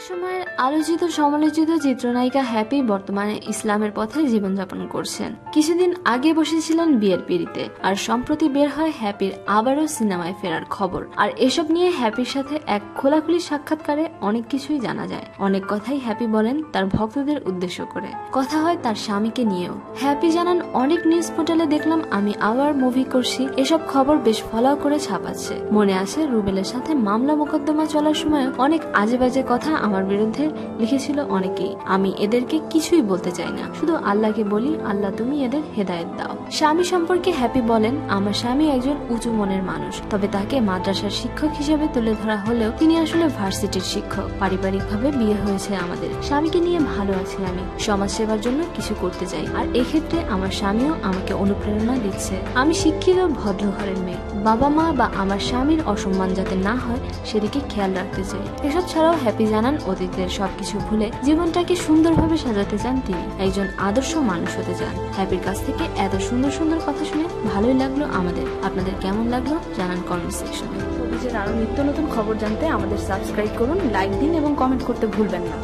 সময়ের আলোচিত সমালোচিত চিত্রনায়িকা হ্যাপি বর্তমানে ইসলামের পথে জীবনযাপন করছেন। কিছুদিন আগে বসেছিলেন বিয়ের পিড়িতে, আর সম্প্রতি বের হয় হ্যাপির আবারও সিনেমায় ফেরার খবর। আর এসব নিয়ে হ্যাপির সাথে এক খোলাখুলি সাক্ষাৎকারে অনেক কিছুই জানা যায়। অনেক কথাই হ্যাপি বলেন তার ভক্তদের উদ্দেশ্য করে। কথা হয় তার স্বামীকে নিয়েও। হ্যাপি জানান, অনেক নিউজ পোর্টালে দেখলাম আমি আবার মুভি করছি, এসব খবর বেশ ফলো করে ছাপাচ্ছে। মনে আছে রুবেলের সাথে মামলা মোকদ্দমা চলার সময় অনেক আজে বাজে কথা আমার বিরুদ্ধে লিখেছিল অনেকেই। আমি এদেরকে কিছুই বলতে চাই না, শুধু আল্লাহকে বলি, আল্লাহ তুমি এদের হেদায়েত দাও। স্বামী সম্পর্কে হ্যাপি বলেন, আমার স্বামী একজন উঁচু মনের মানুষ, তবে তাকে মাদ্রাসার শিক্ষক হিসেবে তুলে ধরা হলেও তিনি আসলে ভার্সিটির শিক্ষক। পারিবারিকভাবে বিয়ে হয়েছে আমাদের। স্বামীকে নিয়ে ভালো আছি আমি, সমাজ সেবার জন্য কিছু করতে চাই, আর এক্ষেত্রে আমার স্বামীও আমাকে অনুপ্রেরণা দিচ্ছে। আমি শিক্ষিত ভদ্র ঘরের মেয়ে, বাবা মা বা আমার স্বামীর অসম্মান যাতে না হয় সেদিকে খেয়াল রাখতে চাই। এসব ছাড়াও হ্যাপি জানান, অতীতের সবকিছু ভুলে জীবনটাকে সুন্দরভাবে সাজাতে চান তিনি, একজন আদর্শ মানুষ হতে চান। হ্যাপির কাছ থেকে এত সুন্দর সুন্দর কথা শুনে ভালোই লাগলো আমাদের। আপনাদের কেমন লাগলো জানান কমেন্ট সেকশনে। শোবিজের আরো নিত্য নতুন খবর জানতে আমাদের সাবস্ক্রাইব করুন, লাইক দিন এবং কমেন্ট করতে ভুলবেন না।